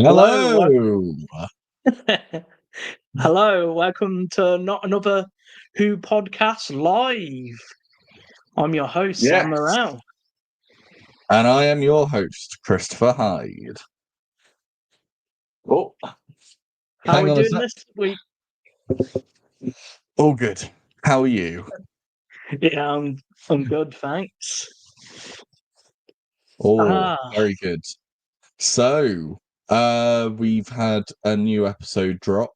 Hello, Hello. hello. Welcome to not another Who podcast live. I'm your host Sam Yes, Morrell. and I am your host, Christopher Hyde. Oh, How are hang we on a doing sec. this week? All good. How are you? Yeah, I'm good, thanks. Oh, Ah, very good. So, we've had a new episode drop,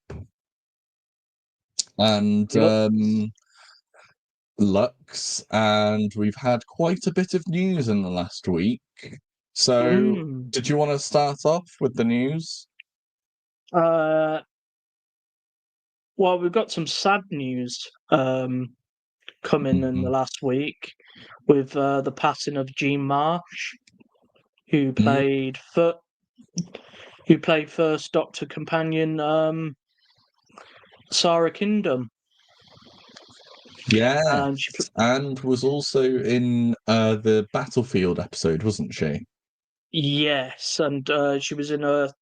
and yep. Lux, and we've had quite a bit of news in the last week. So, Mm. did you want to start off with the news? Uh, well, we've got some sad news coming in the Mhm. last week with the passing of Jean Marsh, who Mm, played fir- who played First Doctor Companion Sarah Kingdom. And she yes, and was also in the Battlefield episode, wasn't she? Yes, and she was in another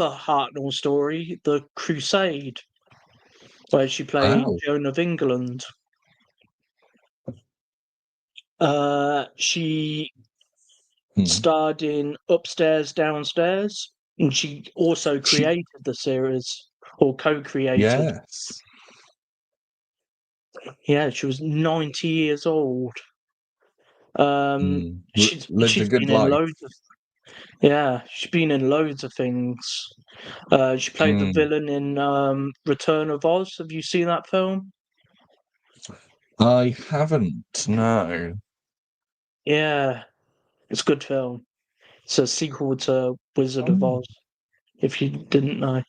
Hartnell story, The Crusade, where she played Wow. Joan of England. She Hmm. starred in Upstairs, Downstairs, and she also She, created the series, or co-created. yes. Yeah, she was 90 years old. Lived a She's good been in life. loads of she's been in loads of things. She played the Mm. villain in Return of Oz. Have you seen that film? I haven't, no. Yeah, it's a good film. It's a sequel to Wizard of Oh. Oz, if you didn't know.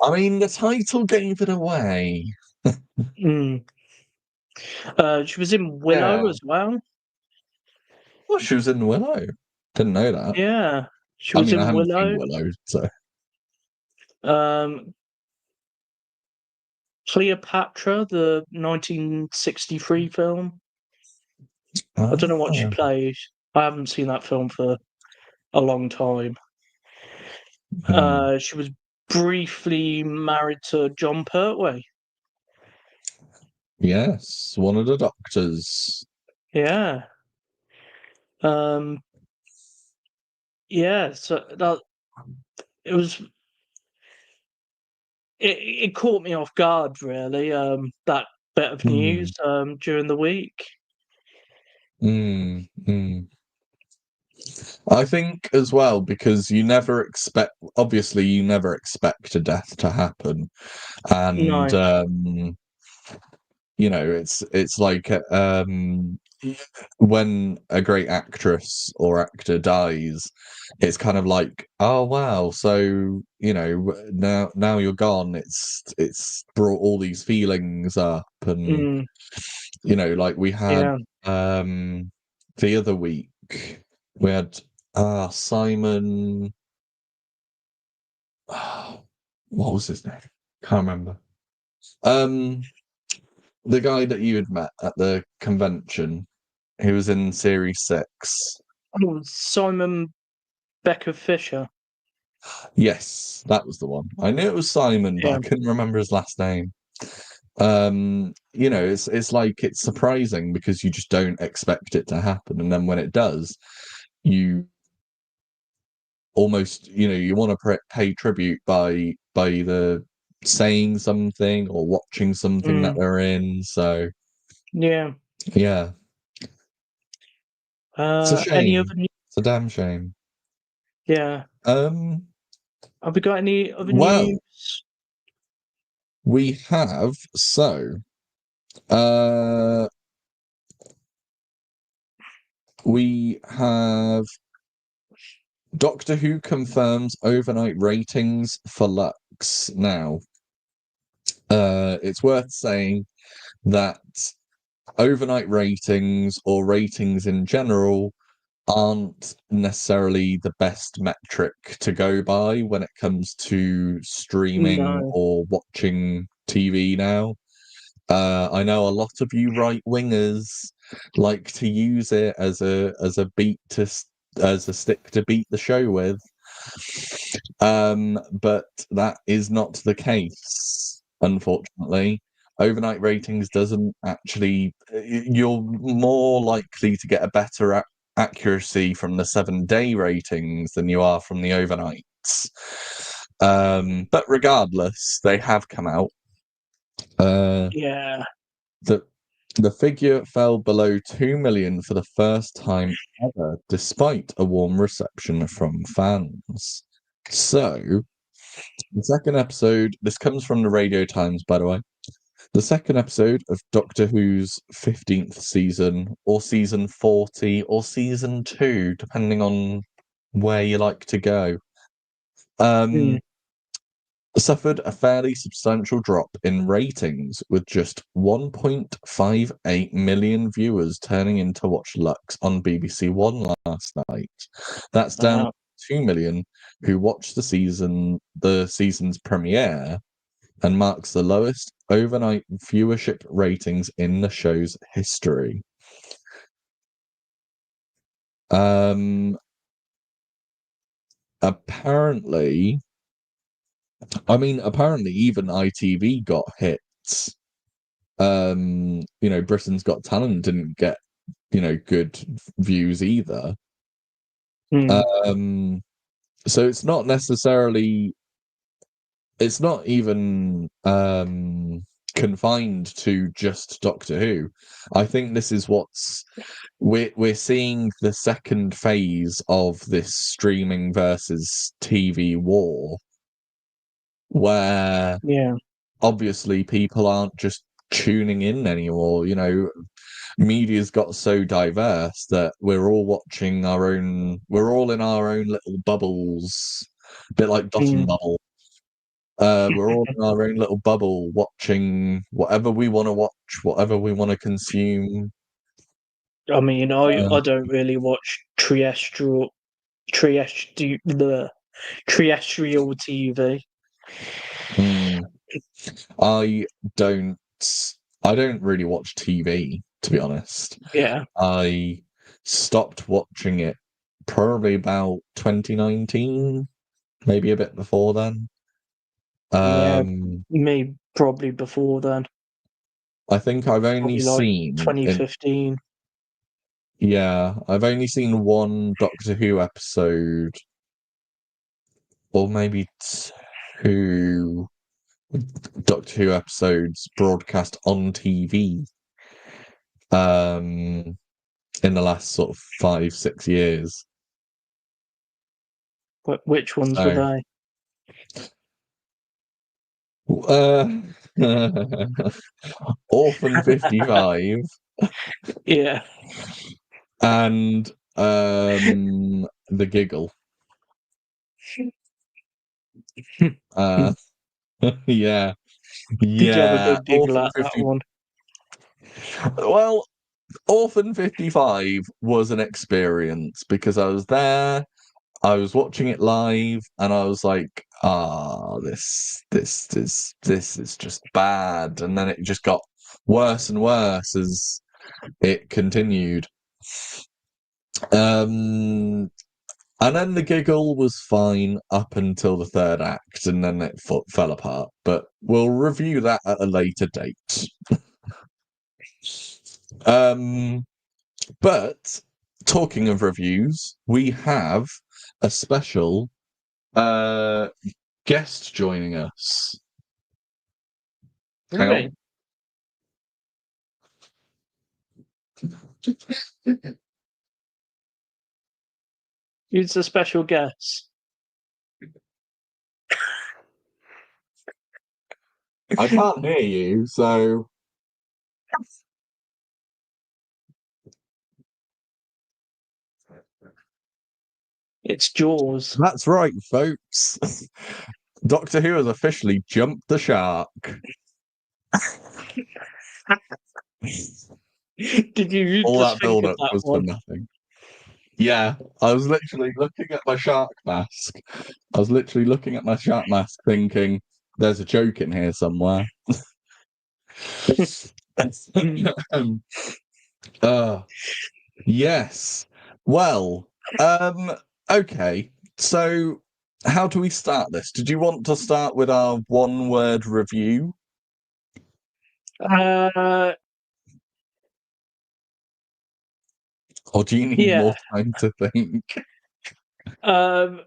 I mean, the title gave it away. Mm. She was in Willow Yeah. as well. Well, she was in Willow. Didn't know that. Yeah, she I was mean, I in haven't seen Willow. Willow, so. Um, Cleopatra, the 1963 film. I don't know what she Ah. played. I haven't seen that film for a long time. Hmm. She was briefly married to John Pertwee. Yes, one of the doctors. Yeah. Um, yeah, so that it was it caught me off guard really, that bit of Hmm. news during the week. Mm, mm. I think as well because you never expect a death to happen, and No. it's like when a great actress or actor dies, it's kind of like, oh wow, so now you're gone. It's brought all these feelings up, and Mm, like we had yeah. the other week we had Simon. What was his name? Can't remember. Um, the guy that you had met at the convention, he was in series 6. Oh, Simon Becker Fisher. Yes, that was the one. I knew it was Simon, but I Yeah. couldn't remember his last name. It's like it's surprising because you just don't expect it to happen, and then when it does, you almost you want to pay tribute by either saying something or watching something that Mm, they're in. So yeah. yeah, it's a Any shame. other new It's a damn shame. yeah. Um, Have we got any other well, news? we have uh we have Doctor Who confirms overnight ratings for Lux now. It's worth saying that overnight ratings or ratings in general aren't necessarily the best metric to go by when it comes to streaming No. or watching TV now. I know a lot of you right wingers like to use it as a beat as a stick to beat the show with. But that is not the case, unfortunately. Overnight ratings doesn't actually. You're more likely to get a better accuracy from the 7-day ratings than you are from the overnights. But regardless, they have come out. Yeah. The figure fell below 2 million for the first time ever, despite a warm reception from fans. So, the second episode, this comes from the Radio Times, by the way. The second episode of Doctor Who's 15th season, or season 40, or season 2, depending on where you like to go, suffered a fairly substantial drop in ratings, with just 1.58 million viewers turning in to watch Lux on BBC One last night. That's down 2 million who watched the season's premiere, and marks the lowest overnight viewership ratings in the show's history. Apparently even ITV got hits. Britain's Got Talent didn't get, good views either. So it's not even confined to just Doctor Who. I think this is we're seeing the second phase of this streaming versus TV war, where obviously people aren't just tuning in anymore. Media's got so diverse that we're all in our own little bubbles, a bit like Dot and Bubble. We're all in our own little bubble, watching whatever we want to watch, whatever we want to consume. I mean, I don't really watch terrestrial TV. I don't really watch TV, to be honest. Yeah. I stopped watching it probably about 2019, maybe a bit before then. Me probably before then. I think I've only seen 2015. I've only seen one Doctor Who episode, or maybe 2 Doctor Who episodes broadcast on TV in the last sort of 5-6 years. Which ones were they? Orphan 55. Yeah. And The Giggle. Yeah. Did you have a good giggle at that one? Well, Orphan 55 was an experience because I was there, I was watching it live, and I was like, this is just bad. And then it just got worse and worse as it continued. And then The Giggle was fine up until the third act, and then it fell apart. But we'll review that at a later date. But talking of reviews, we have a special guest joining us. Really? Who's the special guest? I can't hear you, so... It's Jaws. That's right, folks. Doctor Who has officially jumped the shark. Did you all just that think build-up was one? for nothing? Yeah, I was literally looking at my shark mask. Thinking, there's a joke in here somewhere. Yes. Well, Okay. So how do we start this? Did you want to start with our one-word review? Uh, Or do you need more yeah. time to think? Um,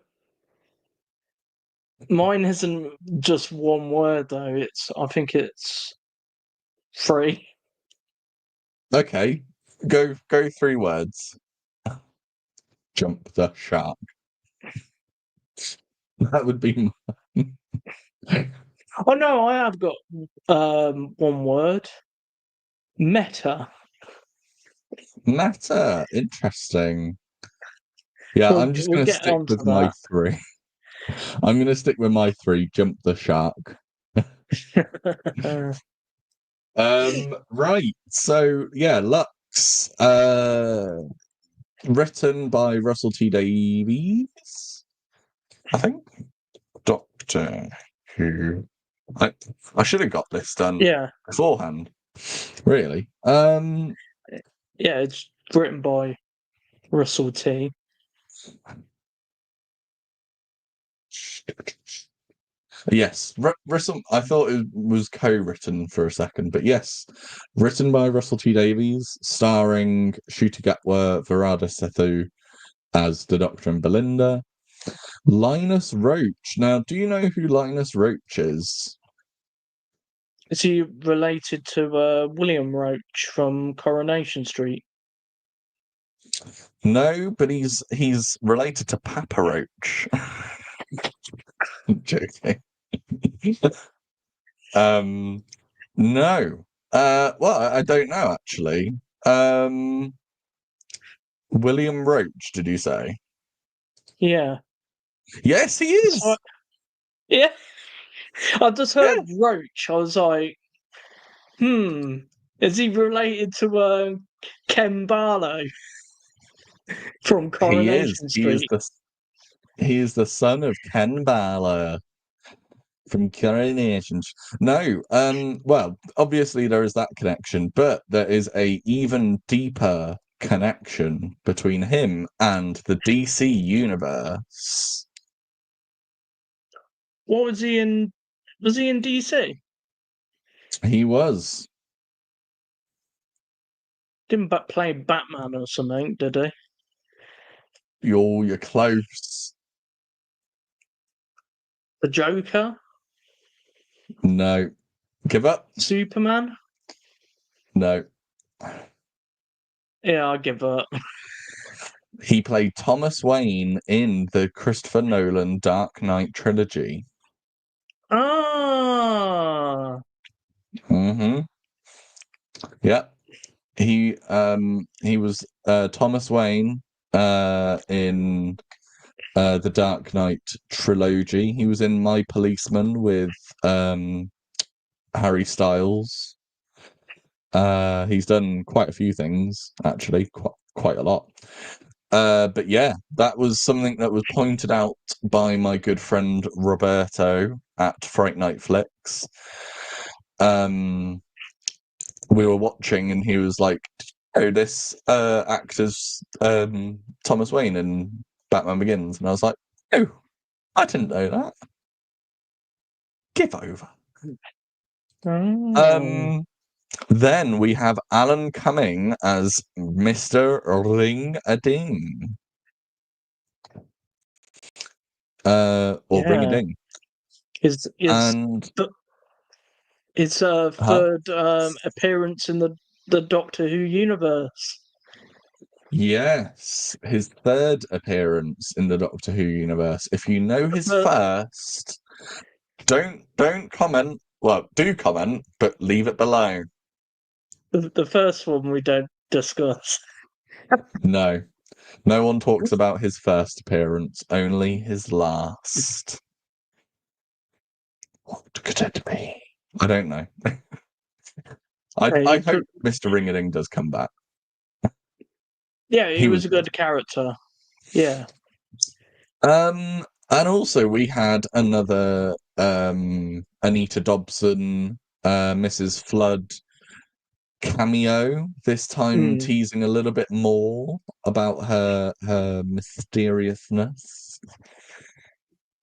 mine isn't just one word though. I think it's three. Okay. Go 3 words. Jump the shark. That would be Oh no, I have got one word. Meta. matter. Interesting. Yeah, I'm just We'll gonna get stick on with to my 3. I'm gonna stick with my 3. Jump the shark. that. Right. So yeah, Lux. Written by Russell T Davies, I think. Doctor Who. I should have got this done Yeah, beforehand. Really. yeah, it's written by Russell T. Yes, Russell. I thought it was co-written for a second, but yes, written by Russell T Davies, starring Shuti Gatwa, Varada Sethu as the Doctor and Belinda. Linus Roach. Now, do you know who Linus Roach is? Is he related to William Roach from Coronation Street? No, but he's related to Papa Roach. I'm joking. No. Well, I don't know actually. William Roach, did you say? Yeah. Yes, he So, is. yeah, I just Yeah, heard Roach. I was like, is he related to Ken Barlow from he is. Coronation Street? He is the son of Ken Barlow from Coronations. No, well, obviously there is that connection, but there is a even deeper connection between him and the DC universe. What was he in? Was he in DC? He was. Didn't play Batman or something, did he? You're close. The Joker? No. Give up? Superman? No. Yeah, I give up. He played Thomas Wayne in the Christopher Nolan Dark Knight trilogy. Ah, Mm-hmm. Yeah. He was Thomas Wayne in the Dark Knight trilogy. He was in My Policeman with Harry Styles. He's done quite a few things, actually, quite a lot. But yeah, that was something that was pointed out by my good friend Roberto at Fright Night Flicks. We were watching, and he was like, "Oh, this actor's Thomas Wayne in Batman Begins," and I was like, "Oh, I didn't know that. Give over." oh, Um, then we have Alan Cumming as Mr. Ring a Ding. Or Ring a yeah. Ding. It's And his huh? third appearance in the Doctor Who universe. Yes, his third appearance in the Doctor Who universe. If you know his The, first, don't comment. Well, do comment, but leave it below. the first one we don't discuss. No, no one talks about his first appearance, only his last. What could it be? I don't know. I hope Mr. Ringading does come back. Yeah, he He was was a good. good character. Yeah. And also we had another Anita Dobson, Mrs. Flood, cameo, this time Mm. teasing a little bit more about her mysteriousness.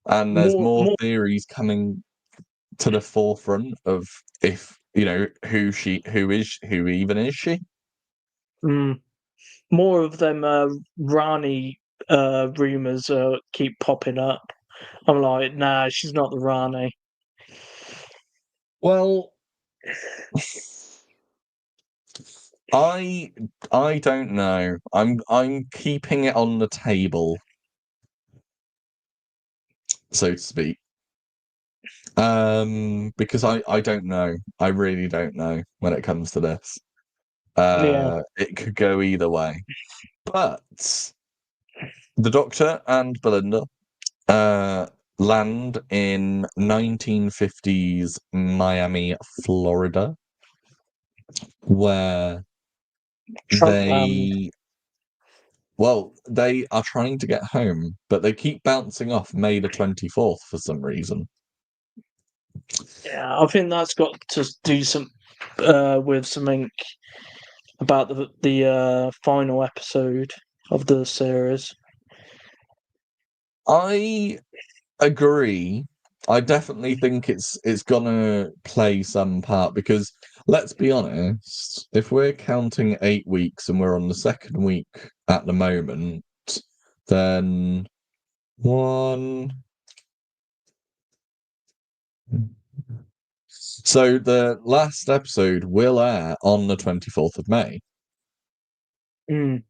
And there's more More, theories coming to the forefront of if who even is she? mm, more of them Rani rumors keep popping up. I'm like, nah, she's not the Rani. Well, I don't know. I'm keeping it on the table, so to speak. Because I don't know. I really don't know when it comes to this. Yeah, It could go either way. But the Doctor and Belinda land in 1950s Miami, Florida, where Trunkland. they are trying to get home, but they keep bouncing off May the 24th for some reason. Yeah, I think that's got to do some with something about the final episode of the series. I agree. I definitely think it's gonna play some part because let's be honest, if we're counting 8 weeks and we're on the second week at the moment, then one. So the last episode will air on the 24th of May. Mm.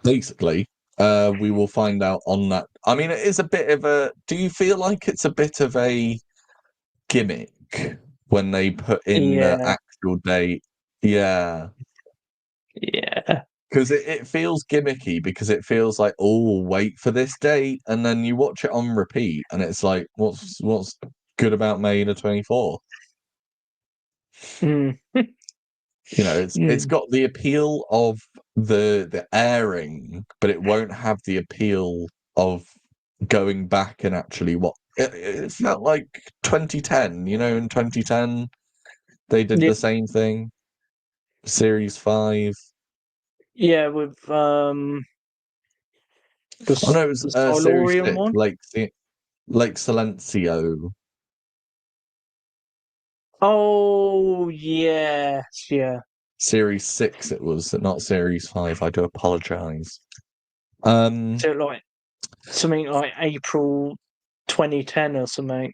Basically, we will find out on that. I mean, it is a bit of a. Do you feel like it's a bit of a gimmick when they put in the Yeah, actual date? Yeah, yeah. because it feels gimmicky because it feels like, oh, wait for this date, and then you watch it on repeat, and it's like, what's good about May the 24th? Mm. It's Mm. got the appeal of the airing, but it won't have the appeal of going back and actually what it felt like 2010. In 2010 they did Yeah, the same thing. Series 5. yeah, with Oh no, it was the Series Silurian 6, one. Lake Silencio. Oh yes, yeah. Series 6 it was, not Series 5. I do apologize. Um So like something like April 2010 or something.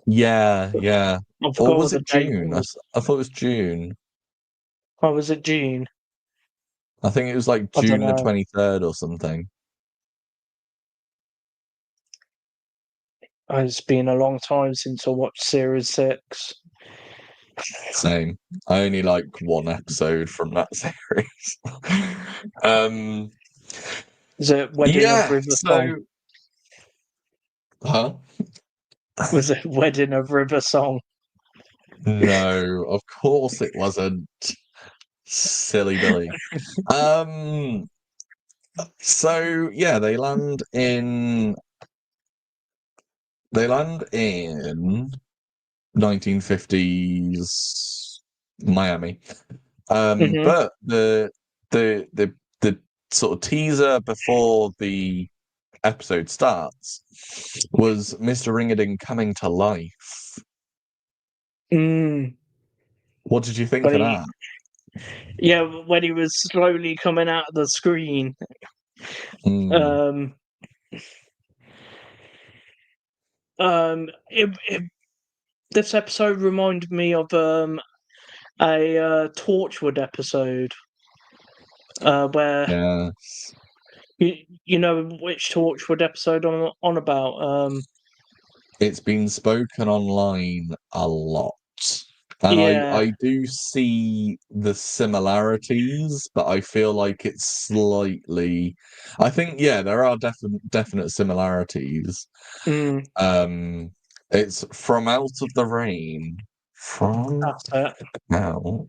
yeah. I Or forgot was what the it date June? was. I thought it was June. Oh, was it June? I think it was like I don't June the know. 23rd or something. It's been a long time since I watched Series 6. Same. I only like one episode from that series. um Is it Wedding of yeah, River Song? so huh? Was it Wedding of River Song? No, of course it wasn't. Silly Billy. Um so yeah, they land in 1950s Miami. Hmm. But the sort of teaser before the episode starts was Mr. Ringadin coming to life. Mm. What did you think When of he, that? yeah, when he was slowly coming out of the screen. Mm, Um, this episode reminded me of a Torchwood episode where yes. you know which Torchwood episode I'm on about. It's been spoken online a lot. And Yeah. I do see the similarities, but I feel like it's slightly. I think yeah, there are definite similarities. Mm, Um, it's From Out of the Rain. From that's it. Out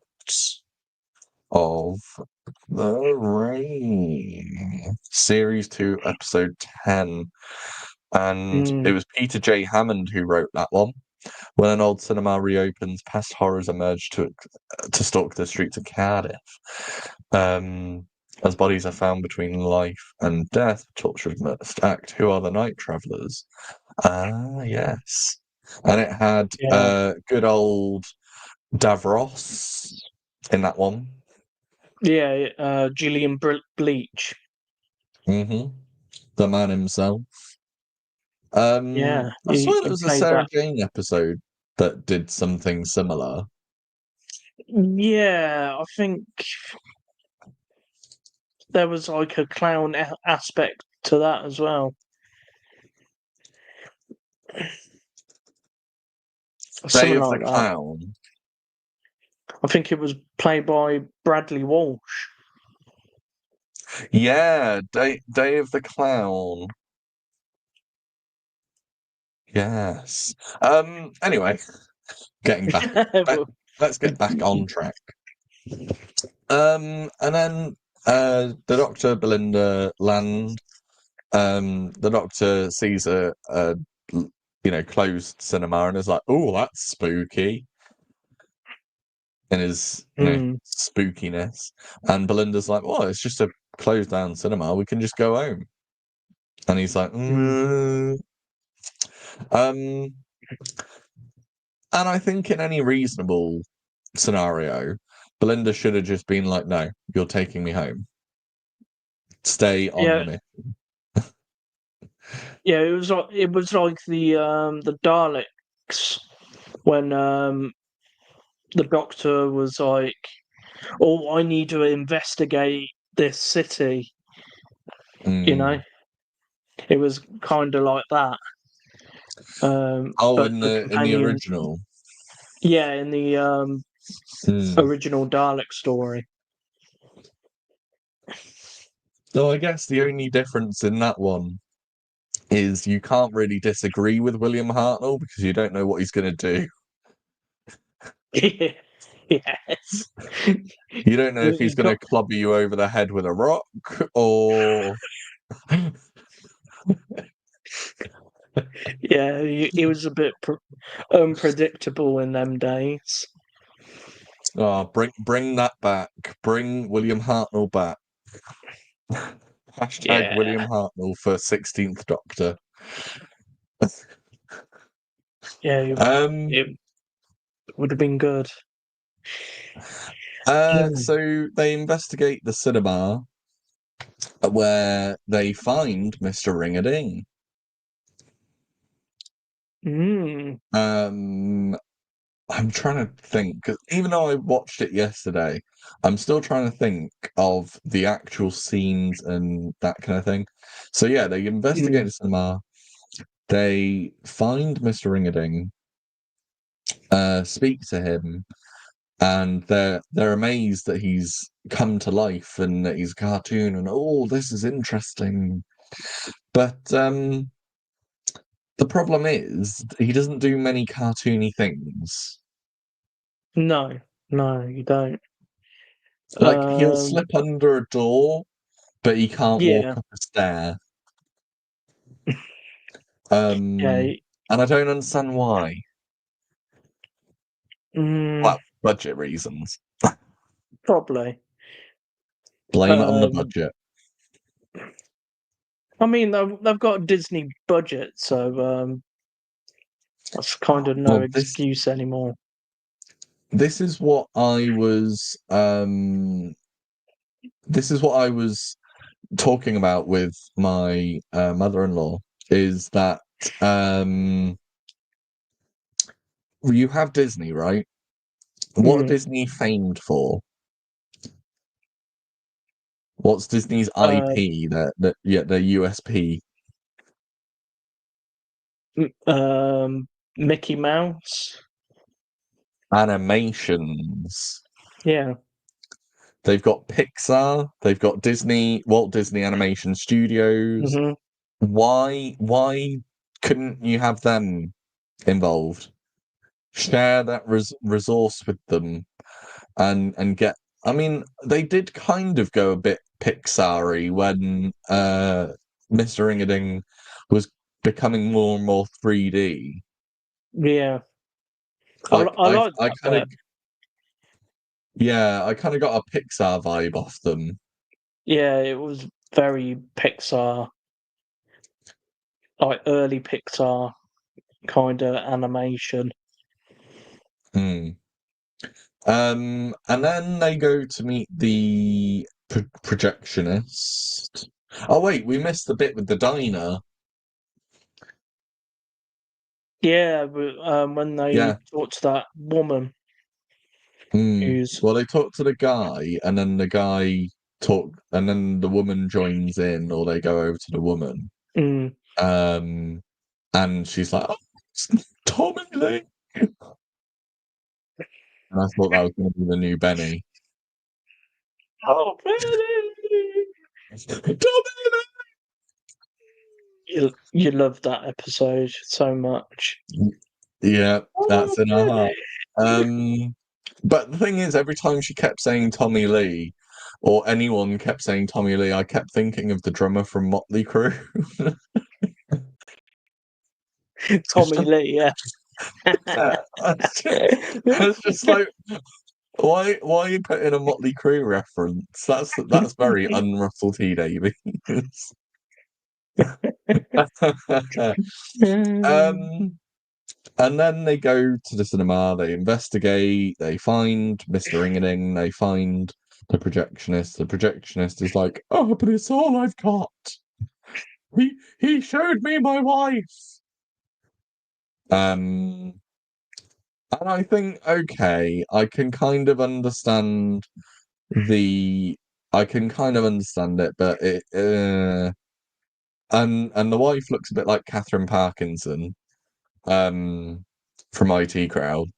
of the Rain. Series 2, episode 10. And it Mm, was Peter J. Hammond who wrote that one. When an old cinema reopens, past horrors emerge to stalk the streets of Cardiff. As bodies are found between life and death, tortured must act. Who are the night travellers? Ah, yes. And it had Yeah, good old Davros in that one. yeah. Julian Bleach. The man himself. Yeah, I he, swear there he was a played Sarah that. Jane episode that did something similar. Yeah, I think there was like a clown aspect to that as well. Day Something of the like that. Clown. I think it was played by Bradley Walsh. Yeah, Day of the Clown. Yes. Anyway, getting back let's get back on track. And then the Doctor, Belinda land. The Doctor sees a closed cinema and is like, "Oh, that's spooky." In his Mm, spookiness, and Belinda's like, "Well, it's just a closed down cinema. We can just go home." And he's like, mm. And I think in any reasonable scenario, Belinda should have just been like, "No, you're taking me home. Stay on Yeah, the mission." yeah. It was like the Daleks when the Doctor was like, "Oh, I need to investigate this city." You know, Mm. it was kind of like that. Oh, But in the the companions, original. yeah, in the Mm. original Dalek story. So I guess the only difference in that one is you can't really disagree with William Hartnell because you don't know what he's going to do. Yeah, yes. You don't know if he's He going to got, clubber you over the head with a rock or. yeah, he was a bit unpredictable in them days. Oh, bring that back. Bring William Hartnell back. Hashtag Yeah, William Hartnell for 16th Doctor. yeah, Um. it would have been good. Mm. So they investigate the cinema where they find Mr. Ring-a-Ding. Mm. Um. I'm trying to think, because even though I watched it yesterday, I'm still trying to think of the actual scenes and that kind of thing. So yeah, they investigate Mm. the cinema. They find Mr. Ring-a-Ding, speak to him, and they're amazed that he's come to life and that he's a cartoon and oh, this is interesting. But the problem is he doesn't do many cartoony things. No, no, you don't. Like he'll Um, slip under a door, but he can't yeah, walk up a stair. yeah. And I don't understand why. Mm, Well, budget reasons. probably. Blame it on the Um, budget. I mean, they've got a Disney budget, so that's kind of no Well, this excuse anymore. this is what I was this is what I was talking about with my mother-in-law is that um you have Disney, right? What are Mm. Disney famed for? What's Disney's Uh, IP, their USP? Mickey Mouse. Animations. Yeah. They've got Pixar, they've got Disney, Walt Disney Animation Studios. Hmm. Why couldn't you have them involved? Share that resource with them and get. I mean, they did kind of go a bit Pixar-y when Mr. Ring-a-Ding was becoming more and more 3D. Yeah. Like I like I that kind of bit. yeah, I kind of got a Pixar vibe off them. Yeah, it was very Pixar, like early Pixar kind of animation. Hmm. And then they go to meet the projectionist. Oh wait, we missed the bit with the diner. Yeah, but when they Yeah. talk to that woman who's Well, they talk to the guy, and then the guy and then the woman joins in, or they go over to the woman. mm, And she's like, "Oh, it's Tommy Lee," and I thought that was going to be the new Benny. oh Benny. Tommy You love that episode so much. Lee. Yeah, Oh that's in her heart. Benny. But the thing is, every time she kept saying Tommy Lee, or anyone kept saying Tommy Lee, I kept thinking of the drummer from Motley Crue. It's Tommy just, Lee, yeah. yeah, I was just like, why are you putting a Motley Crue reference? That's very un-Russell T Davies. um, and then they go to the cinema, they investigate, they find Mr. Ringading, they find the projectionist. The projectionist is like, "Oh, but it's all I've got. He showed me my wife." Um, and I think, okay, the I can kind of understand it, but and the wife looks a bit like Catherine Parkinson, um, from IT Crowd,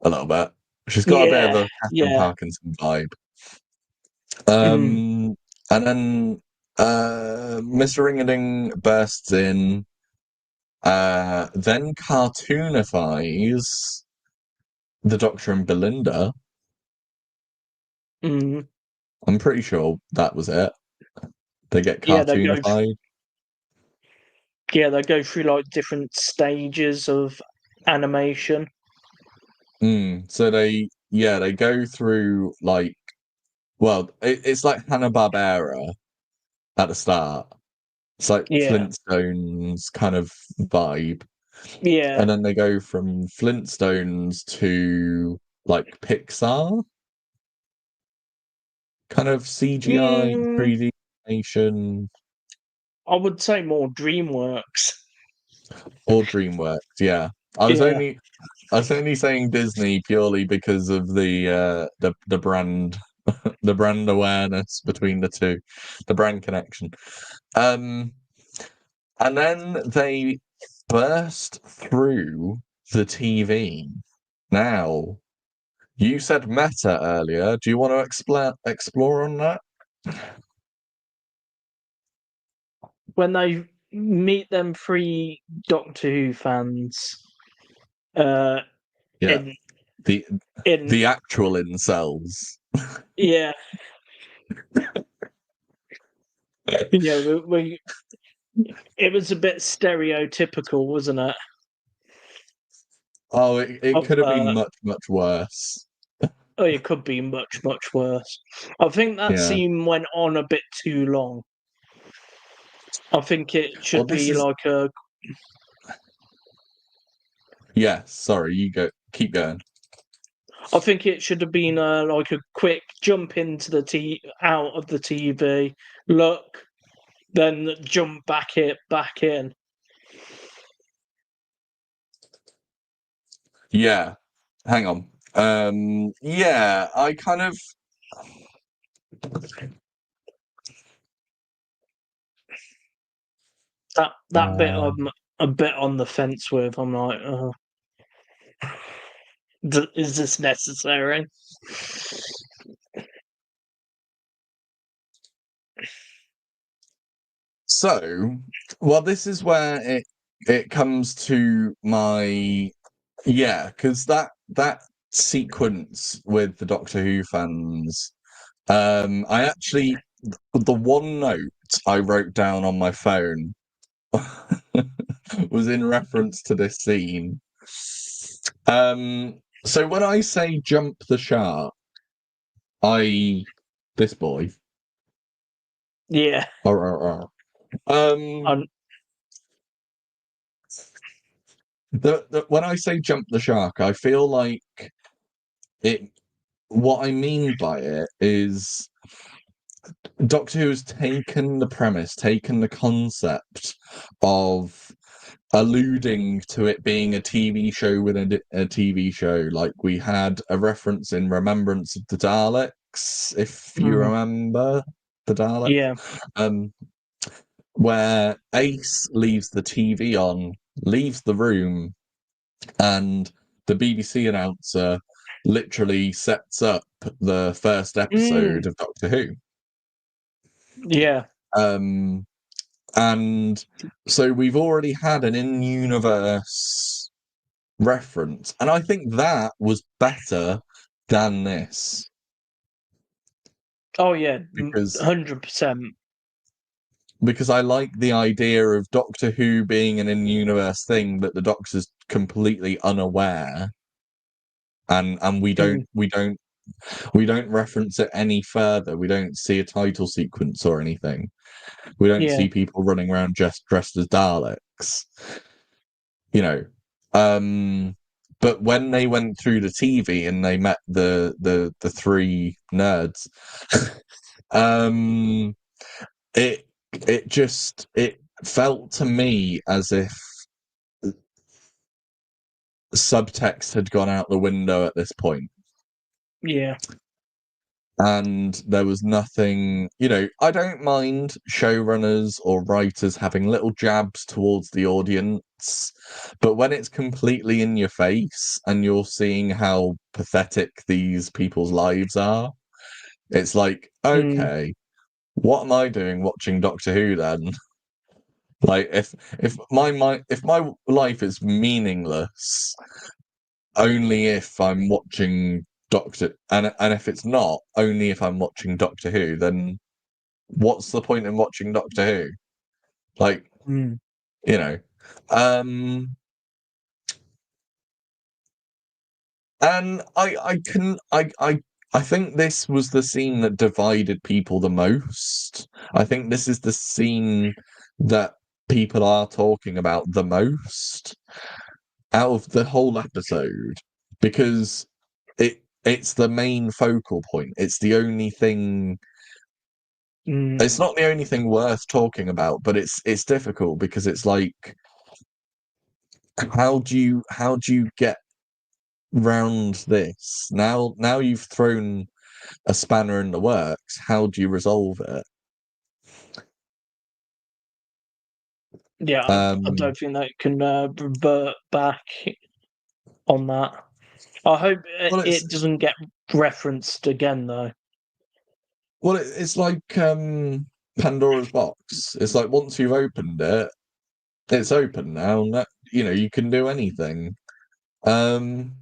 a little bit. She's got a bit of Yeah, a Catherine yeah. Parkinson vibe. Mm, And then Mr. Ringading bursts in, then cartoonifies the Doctor and Belinda. mm. I'm pretty sure that was it. They get Yeah, cartoonified. they go through like different stages of animation. So they go through like, well, it's like Hanna-Barbera at the start. It's like Yeah, Flintstones kind of vibe. yeah. And then they go from Flintstones to like Pixar, kind of CGI, Mm, 3D animation, I would say more DreamWorks. or DreamWorks. Yeah, I was Yeah. only I was only saying Disney purely because of the brand the brand awareness between the two, the brand connection. Um, and then they burst through the TV. Now, you said meta earlier. Do you want to explore on that? When they meet them three Doctor Who fans, uh, Yeah, in the in the actual incels. yeah, yeah, it was a bit stereotypical, wasn't it? Oh, it Of could have been much worse. oh, it could be much worse. I think that Yeah. scene went on a bit too long. I think it Well, should this be is like a. yeah. Sorry, you go. Keep going. I think it should have been like a quick jump into the out of the TV, look, then jump back in. Yeah. Hang on. Yeah, I kind of That bit uh, I'm a bit on the fence with. I'm like, is this necessary? so well, this is where it comes to my yeah, because that sequence with the Doctor Who fans, I actually the one note I wrote down on my phone was in reference to this scene. So when I say jump the shark, this boy. Yeah. Um, Um, when I say jump the shark, I feel like it. What I mean by it is Doctor Who has taken the premise, taken the concept of alluding to it being a TV show within a TV show. Like we had a reference in Remembrance of the Daleks, if you remember the Daleks, yeah. where Ace leaves the TV on, leaves the room, and the BBC announcer literally sets up the first episode Mm, of Doctor Who. yeah. Um, and so we've already had an in-universe reference, and I think that was better than this Oh yeah. because 100%. I like the idea of Doctor Who being an in-universe thing, but the Doctor's completely unaware, and we don't reference it any further. We don't see a title sequence or anything. We don't Yeah. see people running around just dressed as Daleks. You know. But when they went through the TV and they met the three nerds, um, it it felt to me as if subtext had gone out the window at this point. Yeah. And there was nothing, I don't mind showrunners or writers having little jabs towards the audience, but when it's completely in your face and you're seeing how pathetic these people's lives are, it's like, Mm, okay, what am I doing watching Doctor Who then? Like, if my life is meaningless only if I'm watching and if it's not, only if I'm watching Doctor Who, then what's the point in watching Doctor Who? Like, mm, you know. Um and I think this was the scene that divided people the most. I think this is the scene that people are talking about the most out of the whole episode because it's the main focal point. It's the only thing. mm, It's not the only thing worth talking about, but it's difficult because it's like how do you get round this? Now you've thrown a spanner in the works. How do you resolve it? yeah. I Um don't think that can revert back on that. I hope well it doesn't get referenced again, though. it's like Pandora's box. It's like once you've opened it, it's open now, and that you can do anything.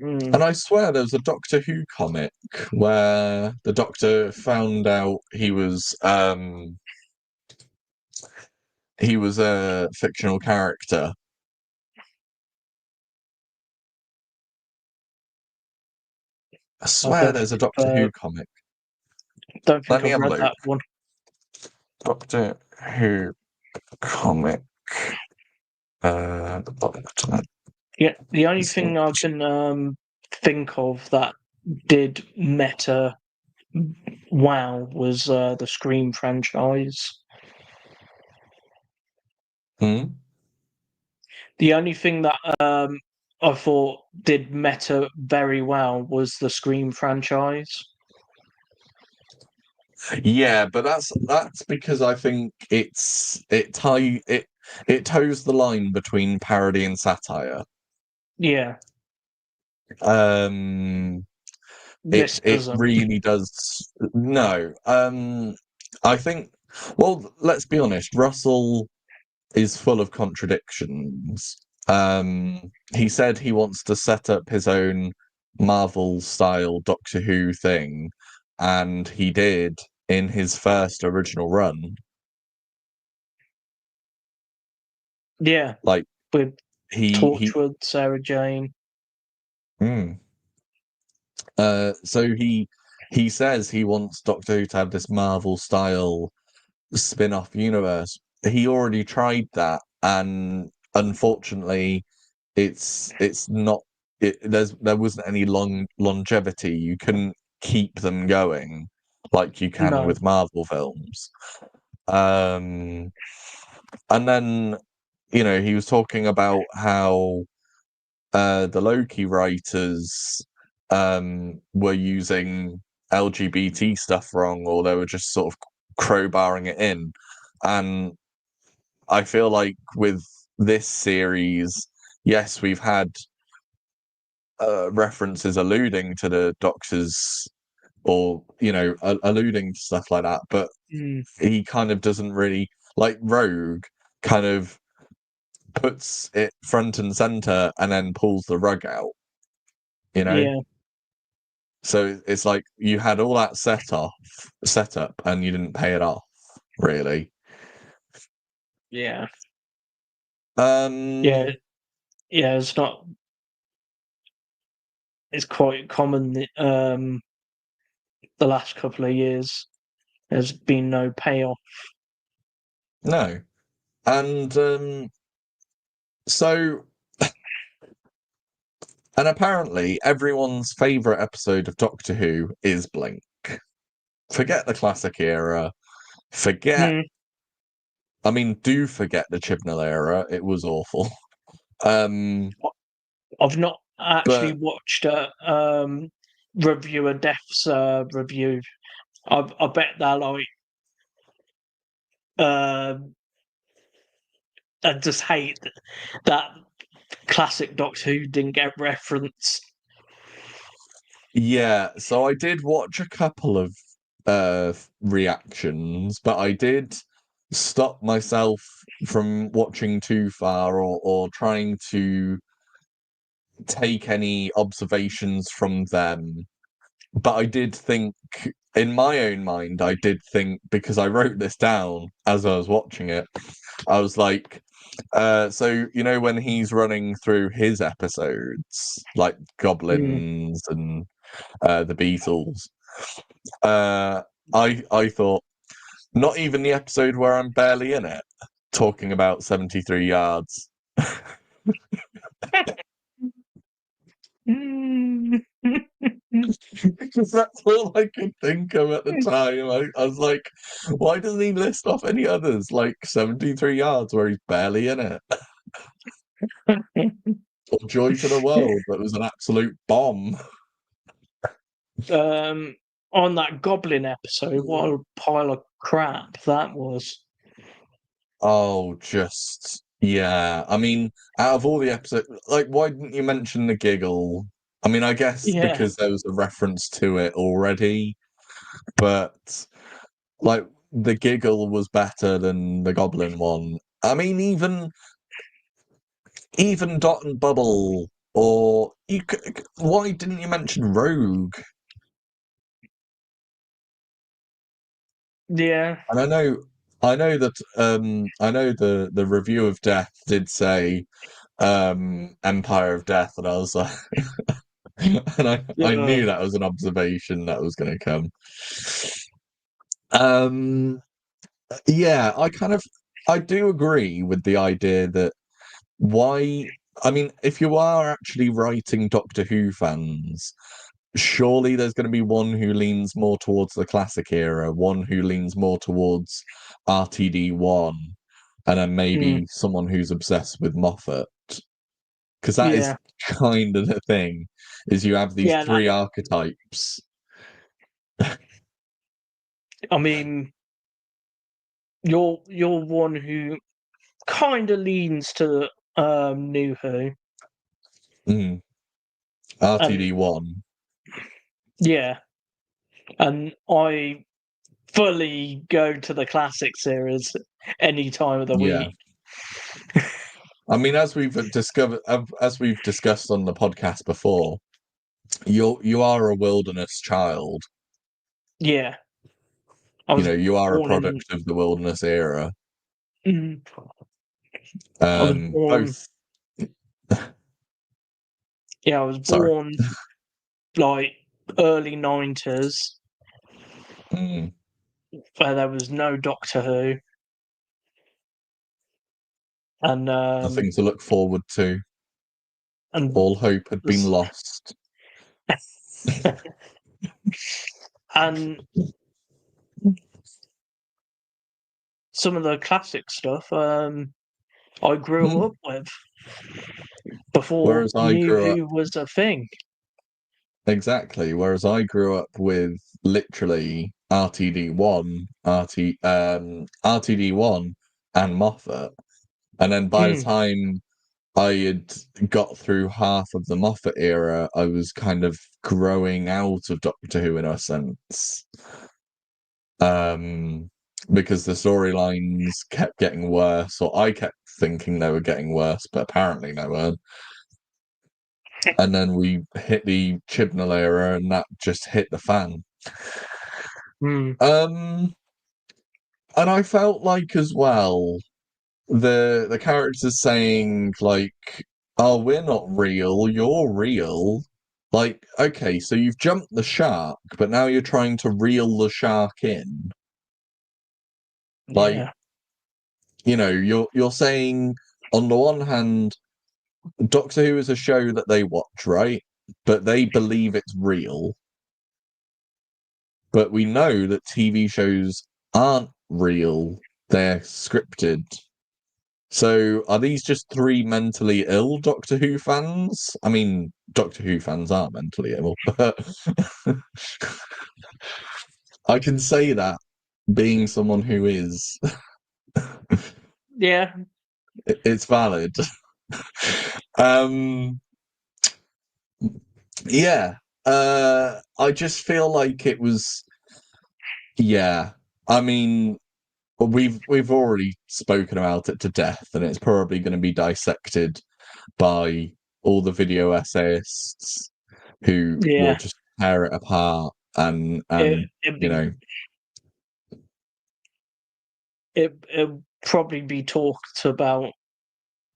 Mm, And I swear there was a Doctor Who comic where the Doctor found out he was a fictional character. I I swear there's a Doctor Who comic. don't Let think me I've have a read look. that one. Doctor Who comic. Yeah, the only thing I can think of that did meta wow was the Scream franchise. Hmm? The only thing that I thought did meta very well was the Scream franchise. Yeah, but that's because I think it toes the line between parody and satire. Yeah, Um, this it doesn't. really does. No, I think. Well, let's be honest. Russell is full of contradictions. He said he wants to set up his own Marvel style Doctor Who thing, and he did in his first original run. Yeah, Like with he Torchwood, Sarah Jane. Mm. So he says he wants Doctor Who to have this Marvel style spin-off universe. He already tried that, and unfortunately, it's not. There wasn't any longevity. You couldn't keep them going like you can No. with Marvel films. And then he was talking about how the Loki writers were using LGBT stuff wrong, or they were just sort of crowbarring it in. And I feel like with this series, yes, we've had references alluding to the Doctors, or alluding to stuff like that, but Mm. he kind of doesn't really, like Rogue kind of puts it front and center and then pulls the rug out, you know. Yeah. So it's like you had all that set up, and you didn't pay it off, really. Yeah. Um, Yeah. Yeah. It's not. It's quite common that, the last couple of years there's been no payoff. no, and so, and apparently everyone's favorite episode of Doctor Who is Blink. Forget the classic era. Forget. Mm. I mean, do forget the Chibnall era. It was awful. I've not actually But watched a reviewer Death's review. I bet they're like, I just hate that classic Doctor Who didn't get referenced. yeah, so I did watch a couple of reactions, but I did stop myself from watching too far, or trying to take any observations from them. But I did think, in my own mind, I did think, because I wrote this down as I was watching it, I was like, so when he's running through his episodes, like Mm. Goblins and the Beatles, I thought, not even the episode where I'm barely in it, talking about 73 yards. Because that's all I could think of at the time. I was like, why doesn't he list off any others, like 73 yards where he's barely in it? Or Joy to the World, that was an absolute bomb. On that Goblin episode, what a pile of crap that was. Oh, yeah. I mean, out of all the episodes, like, why didn't you mention the giggle? I mean, I guess Yeah. because there was a reference to it already, but like the giggle was better than the Goblin one. I mean, even Dot and Bubble, or why didn't you mention Rogue? Yeah. And I know that I know the review of Death did say Empire of Death, and I was like, and I knew that was an observation that was going to come. Yeah, I do agree with the idea that, why, I mean, if you are actually writing Doctor Who fans, surely there's going to be one who leans more towards the classic era, one who leans more towards RTD1, and then Mm. maybe someone who's obsessed with Moffat. Because that is Yeah. kind of the thing, is you have these Yeah. three archetypes. I mean, you're one who kind of leans to New Who, Mm. and RTD1. yeah, and I fully go to the classic series any time of the Yeah. week. I mean, as we've discussed on the podcast before, you are a wilderness child. Yeah, I was You are a born in. product of the wilderness era. Mm, I was born. Both. Yeah, I was Sorry. born like early 90s, Mm. where there was no Doctor Who, and Nothing to look forward to. and All hope had been lost. and some of the classic stuff I grew up with before Whereas I New grew up Who was a thing. exactly. Whereas I grew up with literally RTD1 and Moffat, and then by the Mm, time I had got through half of the Moffat era, I was kind of growing out of Doctor Who in a sense. Because the storylines kept getting worse, or I kept thinking they were getting worse, but apparently they weren't. And then we hit the Chibnall era, and that just hit the fan. mm, Um, and I felt like as well the characters saying like, "Oh, we're not real. You're real." Like, okay, so you've jumped the shark, but now you're trying to reel the shark in. Like, yeah, you're saying on the one hand, Doctor Who is a show that they watch, right? But they believe it's real. But we know that TV shows aren't real, they're scripted. So are these just three mentally ill Doctor Who fans? I mean, Doctor Who fans are mentally ill, but I can say that being someone who is, yeah, it's valid. um, yeah, I just feel like it was, yeah. I mean, we've already spoken about it to death, and it's probably going to be dissected by all the video essayists who will yeah. just tear it apart and It'd you be know it'd probably be talked about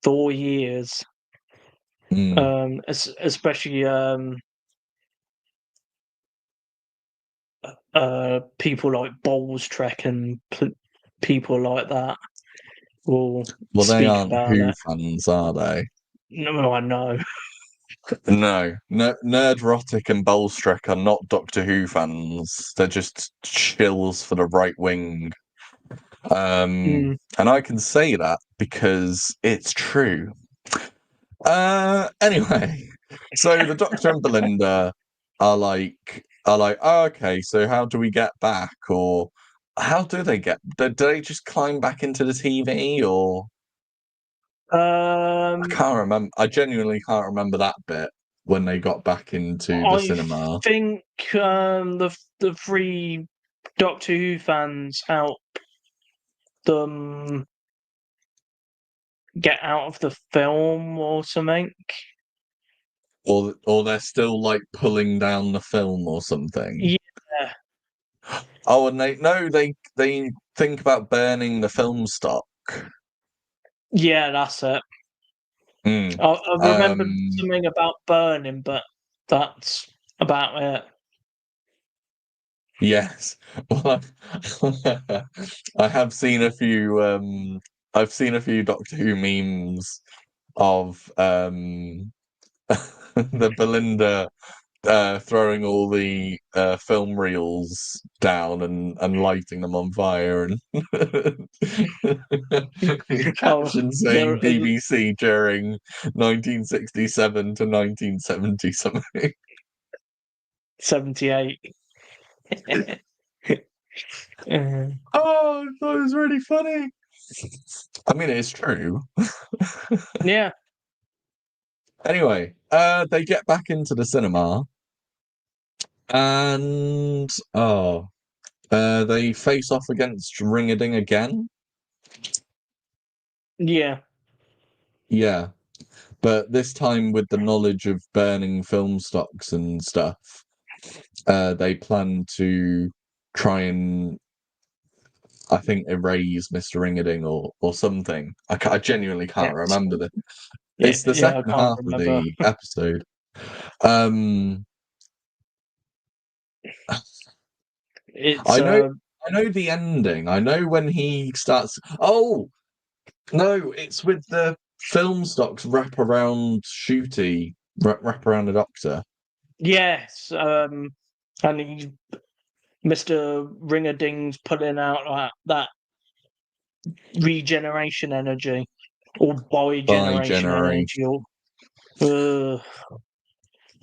for years. mm, Especially people like Bowles Trek and people like that will well, they speak aren't about Who it. fans, are they? No, I know. No, Nerdrotic and Bolstrek are not Doctor Who fans. They're just chills for the right wing. Mm, And I can say that because it's true. Anyway, so the Doctor and Belinda are like, oh, okay, so how do we get back? Or how do they get do they just climb back into the TV or I um, can't remember. I genuinely can't remember that bit when they got back into the I cinema. think the three Doctor Who fans help them get out of the film or something. Or they're still like pulling down the film or something. Yeah, Oh, and they think about burning the film stock. yeah, that's it. Mm. I remember Um, something about burning, but that's about it. yes. Well, I have seen a few. I've seen a few Doctor Who memes of the Belinda throwing all the film reels down and lighting them on fire and Oh, caption there saying BBC during 1967 to 1970 something. 78. Uh, Oh, I thought it was really funny. I mean, it's true. yeah, Anyway, they get back into the cinema and they face off against Ring a Ding again. yeah, Yeah, but this time with the knowledge of burning film stocks and stuff, they plan to try and I think erase Mr. Ringading or something. I genuinely yeah, can't remember the. yeah, It's the yeah. I second can't half of remember. the episode. It's I know the ending. I know when he starts. Oh no, it's with the film stocks wrap around Shooty, wrap around the Doctor. yes, and Mr. Ring-a-Ding's putting out that regeneration energy or By bi-generation energy. generation. Or,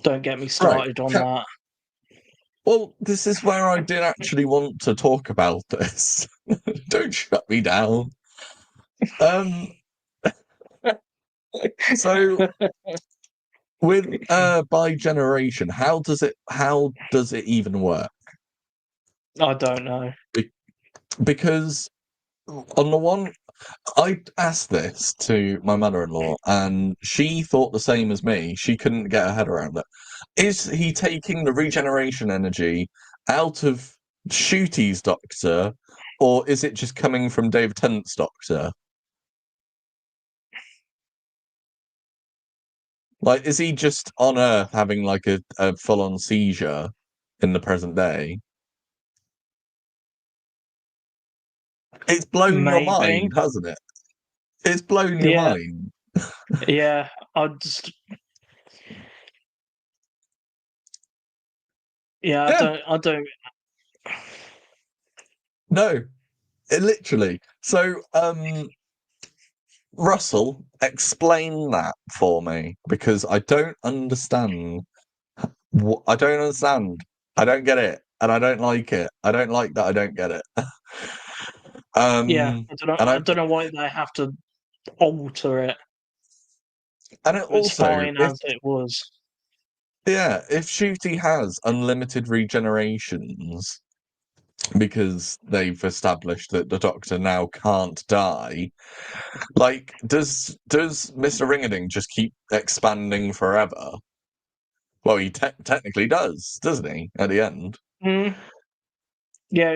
don't get me Right. started on that. Well, this is where I did actually want to talk about this. Don't shut me down. So with by generation, how does it even work? I don't know. Because on the one, I asked this to my mother-in-law, and she thought the same as me. She couldn't get her head around it. Is he taking the regeneration energy out of Shooty's Doctor, or is it just coming from David Tennant's Doctor? Like, is he just on Earth having like a full-on seizure in the present day? It's blown your Maybe. mind, hasn't it? It's blown your Yeah. mind. Yeah. I just. Yeah. Yeah, I don't. no, literally. So, Russell, explain that for me because I don't understand. I don't understand. I don't get it, and I don't like it. I don't like that. I don't get it. Yeah. um, I don't know. and I don't know why they have to alter it. it It's also, fine as it was. if Shooty has unlimited regenerations because they've established that the Doctor now can't die, like, does Mr. Ringading just keep expanding forever? Well, he technically does, doesn't he? At the end. Mm. Yeah.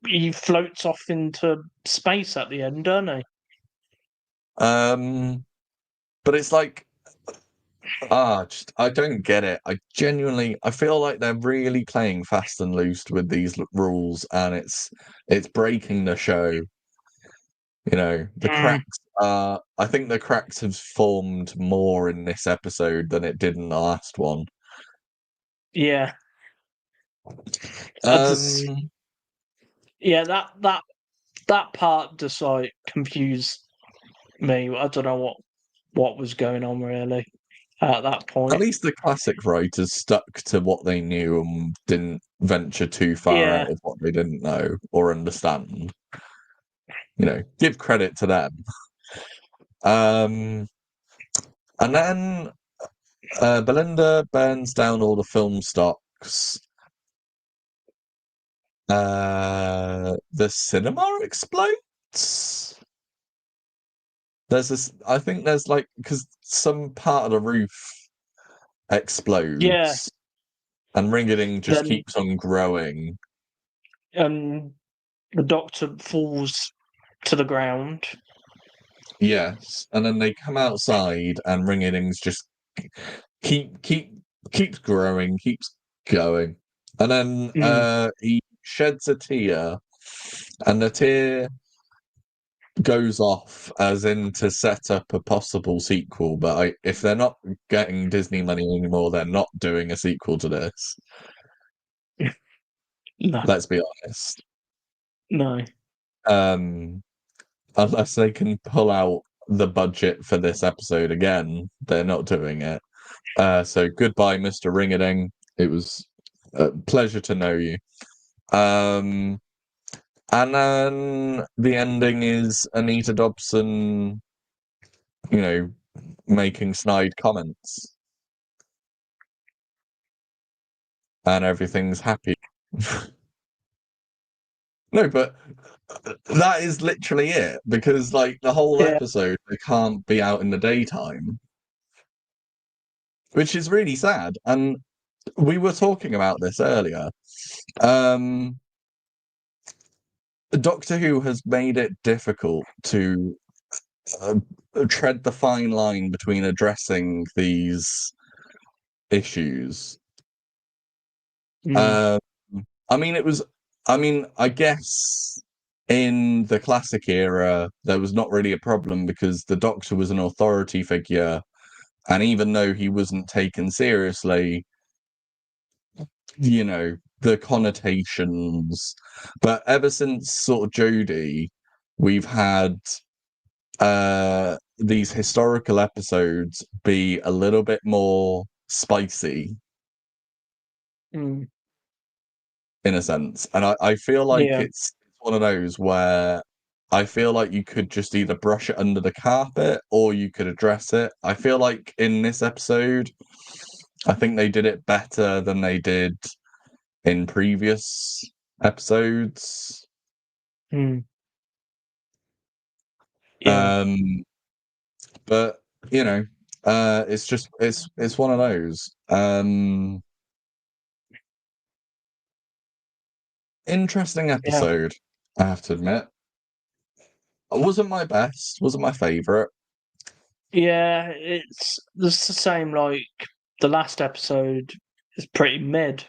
He floats off into space at the end, doesn't he? But it's like, I don't get it. I feel like they're really playing fast and loose with these rules, and it's breaking the show. You know, the Mm. cracks are. I think the cracks have formed more in this episode than it did in the last one. Yeah. I just. Um, Yeah. That part just like confused me. I don't know what was going on really at that at point. least the classic writers stuck to what they knew and didn't venture too far Yeah. out of what they didn't know or understand. You know, give credit to them. And then Belinda burns down all the film stocks. The cinema explodes. There's this. I think there's like because some part of the roof Yeah. explodes, and Ringading just Then keeps on growing. the Doctor falls to the ground. Yes, and then they come outside, and Ringading's just keep keep keeps growing, keeps going, and then Mm. he sheds a tear, and the tear goes off as in to set up a possible sequel. But if they're not getting Disney money anymore, they're not doing a sequel to this. No. Let's be honest. No. Um, unless they can pull out the budget for this episode again, they're not doing it. So goodbye, Mr. Ringading. It was a pleasure to know you. And then the ending is Anita Dobson, you know, making snide comments. And everything's happy. No, but that is literally it because, like, the whole Yeah. episode they can't be out in the daytime, which is really sad. And we were talking about this earlier. Doctor Who has made it difficult to uh, tread the fine line between addressing these issues. Mm. I guess in the classic era, there was not really a problem because the Doctor was an authority figure, and even though he wasn't taken seriously, the connotations. But ever since sort of Jodie, we've had these historical episodes be a little bit more spicy Mm. in a sense. And I feel like Yeah. it's one of those where I feel like you could just either brush it under the carpet or you could address it. I feel like in this episode, I think they did it better than they did in previous episodes. Mm. Yeah. But it's one of those. Interesting Yeah. episode, I have to admit. It wasn't my best, wasn't my favourite. Yeah, it's the same. Like the last episode is pretty mid,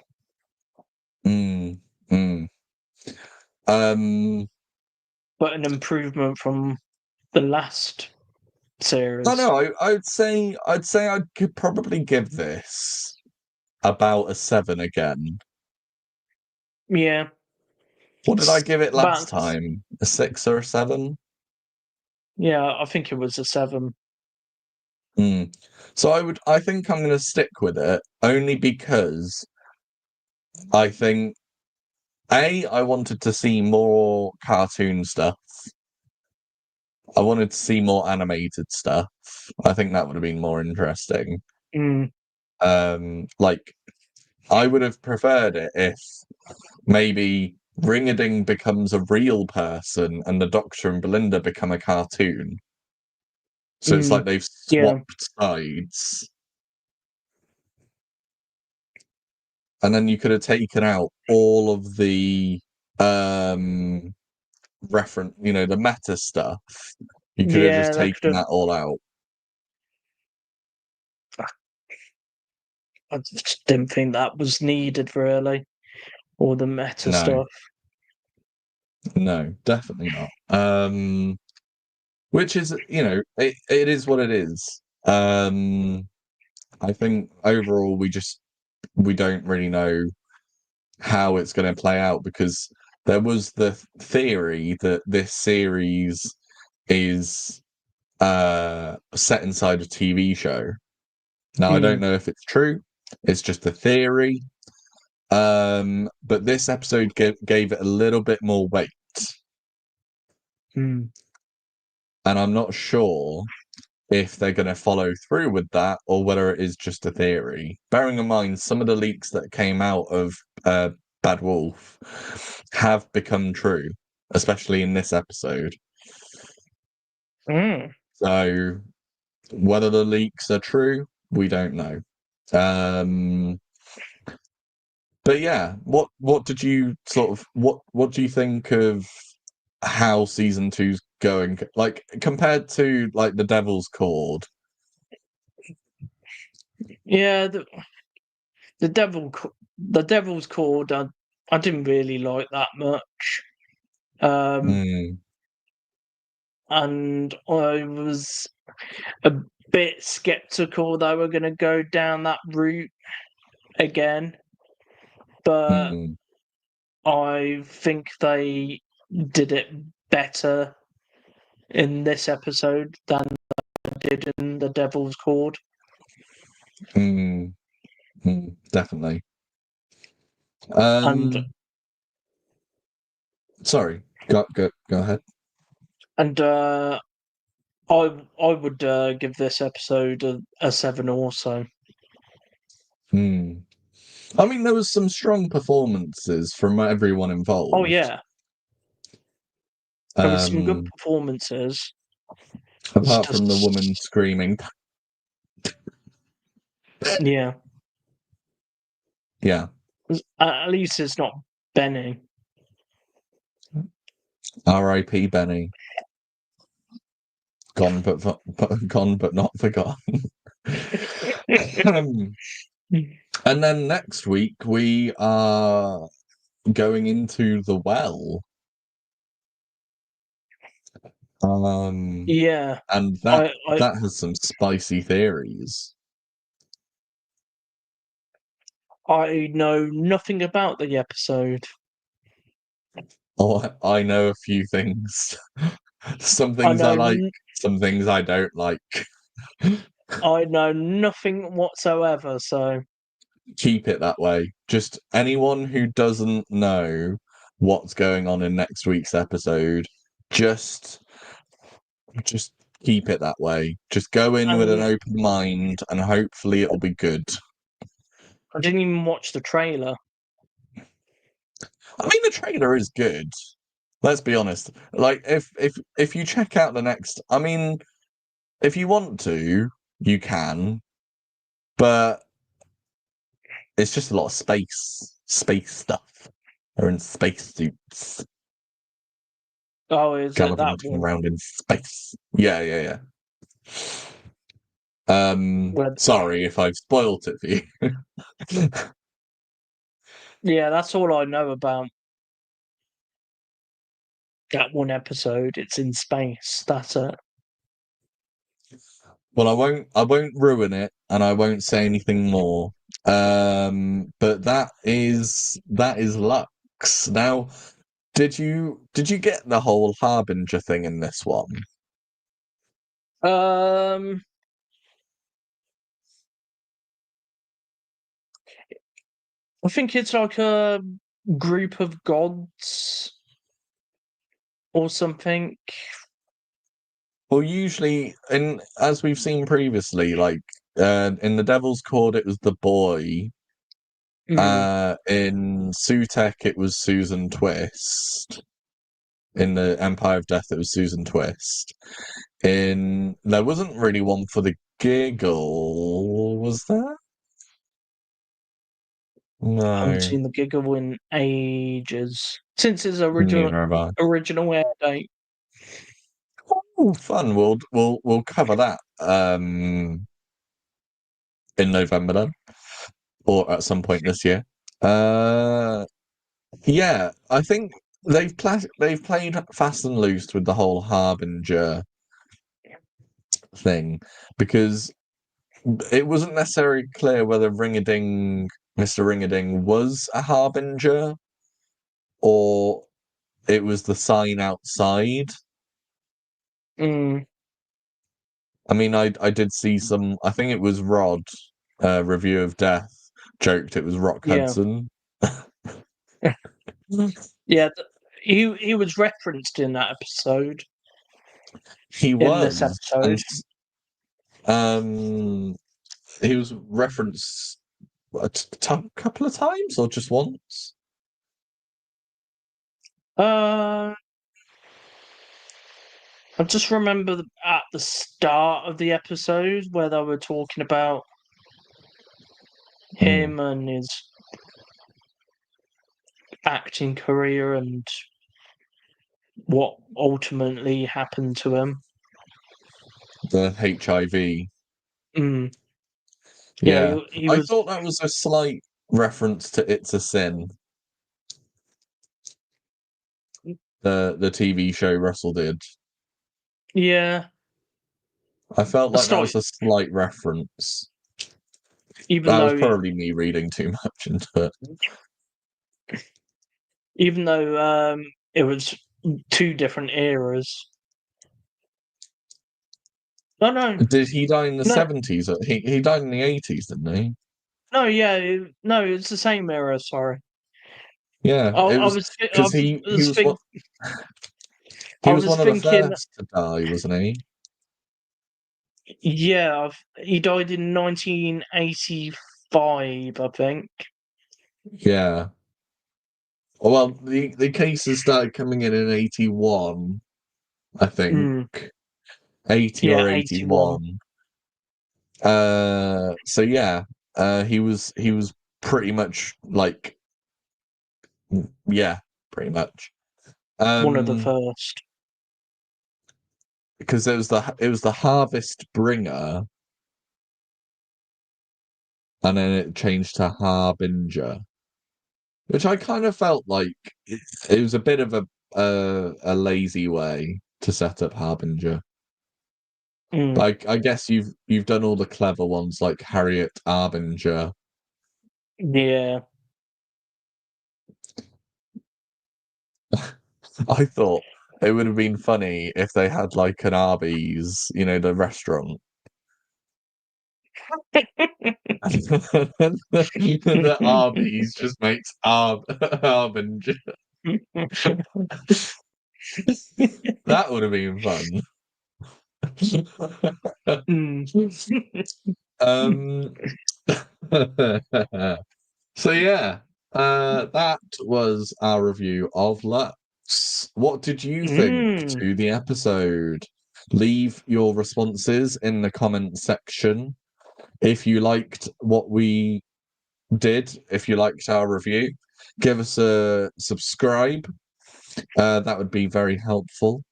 Mm, mm. Um, but an improvement from the last I series. don't know. I'd say I could probably give this about a 7 again. Yeah, What did I give it last but time? A 6 or a 7? yeah, I think it was a 7. Mm. So I think I'm gonna stick with it only because I think I wanted to see more cartoon stuff. I wanted to see more animated stuff. I think that would have been more interesting. Mm. Like I would have preferred it if maybe Ring-a-Ding becomes a real person and the Doctor and Belinda become a cartoon. So it's like Mm. they've Yeah, swapped sides. And then you could have taken out all of the the meta stuff. You could have just yeah, they could taken have. that all out. I just didn't think that was needed, really, all the meta No, stuff. no, definitely not. Which is, it is what it is. I think overall we don't really know how it's going to play out because there was the theory that this series is set inside a TV show. Now I don't Mm. know if it's true. It's just a theory. But this episode gave it a little bit more weight, Mm. and I'm not sure if they're going to follow through with that or whether it is just a theory. Bearing in mind, some of the leaks that came out of Bad Wolf have become true, especially in this episode. Mm. So whether the leaks are true, we don't know. But yeah, what did you what do you think of how season two's going? Like compared to like the Devil's Cord. Yeah, the the Devil's Cord. I didn't really like that much. Um, Mm, and I was a bit skeptical they were going to go down that route again, but mm, I think they did it better in this episode than they did in the Devil's Cord. mm, definitely. And Sorry, go ahead. and I would give this episode a 7 also. Hmm. I mean, there was some strong performances from everyone Oh involved. yeah, there was some good Um, performances. It's apart from the woman just screaming. yeah. Yeah. At least it's not Benny. R.I.P. Benny. Gone but not forgotten. And then next week we are going into the well. Yeah, And I that has some spicy theories. I know nothing about the episode. Oh, I know a few things. Some I things I know like, some things I don't like. I know nothing whatsoever. So Keep it that way. Just anyone who doesn't know what's going on in next week's episode, just just keep it that way. Just go in with an and open mind and hopefully it'll be good. I didn't even watch the trailer. I mean the trailer is good. Let's be honest. Like if you check out the next, I mean if you want to, you can, but it's just a lot of space stuff. They're in space suits, Oh, is it that gallivanting one? around in space. Yeah. Where, Sorry if I've spoilt it for you. yeah, that's all I know about that one episode. It's in space. That's it. Well, I won't ruin it, and I won't say anything more. But that is Lux. Now, did you get the whole Harbinger thing in this one? Um, I think it's like a group of gods or something. Well, usually, in as we've seen previously, like in the Devil's Court, it was the boy. Mm, In Sutek, it was Susan Twist. In the Empire of Death, it was Susan Twist. There wasn't really one for the giggle, was there? I haven't No, seen the Giggle in ages since its neither have I. original air date. Oh, fun! We'll cover that in November then, or at some point this year. Uh, yeah, I think they've played fast and loose with the whole Harbinger thing because it wasn't necessarily clear whether Mr. Ringading was a Harbinger or it was the sign outside. Mm, I mean, I did see some. I think it was Rod, review of Death, joked it was Rock yeah, Hudson. yeah. He was referenced in that episode. He In this was, episode, and um, he was referenced couple of times or just once. uh, I just remember at the start of the episode where they were talking about Hmm. him and his acting career and what ultimately happened to him. The HIV. Mm, yeah, Yeah, he I was. thought that was a slight reference to It's a Sin, the TV show Russell did. Yeah, I felt I like that started, was a slight reference. even That was though probably me reading too much into it. even though it was two different eras. No, no, Did he die in the no, 70s? He died in the 80s, didn't he? no. Yeah, no, it's the same era. Sorry, Yeah, it I was was, because he was what he I was was one of the thinking. first to die, wasn't he? Yeah, he died in 1985, I think. Yeah. Well, the cases started coming in 81, I think. Mm, 80 yeah, or 81. 81. So yeah, he was pretty much like yeah, pretty much. One of the Um, first. because it was the Harvest Bringer, and then it changed to Harbinger, which I kind of felt like it was a bit of a lazy way to set up Harbinger. Like, I guess you've done all the clever ones like Harriet Harbinger. Yeah. I thought it would have been funny if they had like an Arby's, the restaurant. The Arby's just makes Harbinger. That would have been fun. Um, so yeah, that was our review of Lux. What did you think to the episode? Leave your responses in the comment section. If you liked what we did, if you liked our review, give us a subscribe. That would be very helpful.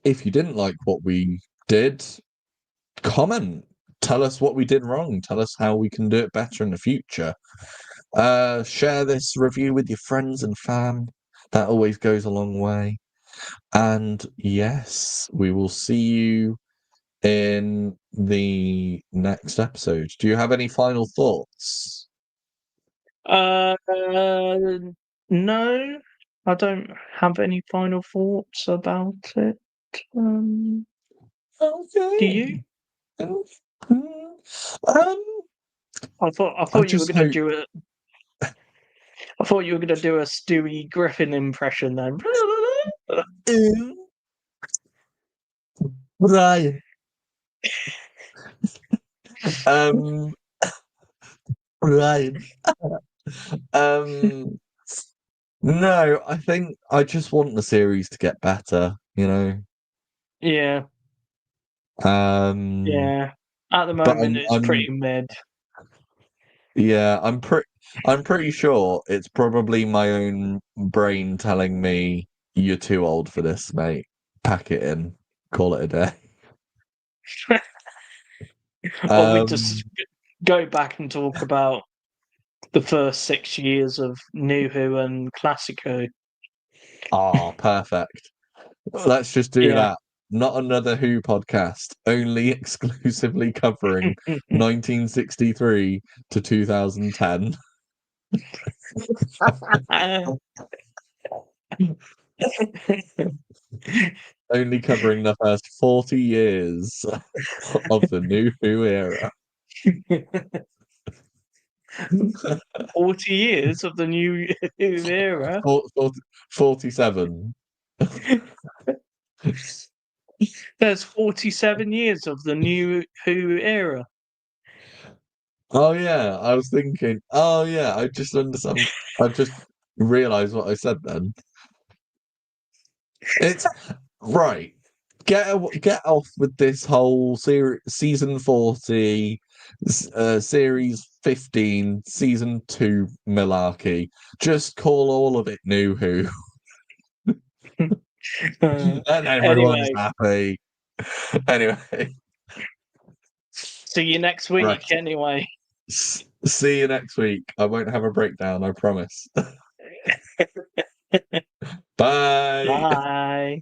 If you didn't like what we did, comment. Tell us what we did wrong. Tell us how we can do it better in the future. Share this review with your friends and fam. That always goes a long way. And yes, we will see you in the next episode. Do you have any final thoughts? No, I don't have any final thoughts about it. Okay. Do you? I thought you were gonna do it. I thought you were gonna do a Stewie Griffin impression then. Brian. Brian. No, I think I just want the series to get better, Yeah. Yeah. At the But moment, it's pretty mid. Yeah, I'm pretty sure it's probably my own brain telling me you're too old for this, mate. Pack it in. Call it a day. Or we just go back and talk about the first 6 years of New Who and Classic Who. Perfect. Let's just do that. Not another Who podcast, only exclusively covering 1963 to 2010. Only covering the first 40 years of the New Who era. 40 years of the New Who era? 47. There's 47 years of the New Who era. Oh yeah, I was thinking. Oh yeah, I just understand. I've just realised what I said then. It's right. Get off with this whole season 40, series 15, season 2 malarkey. Just call all of it New Who, and everyone's happy. Anyway, see you next week. Right. Anyway, see you next week. I won't have a breakdown. I promise. Bye. bye.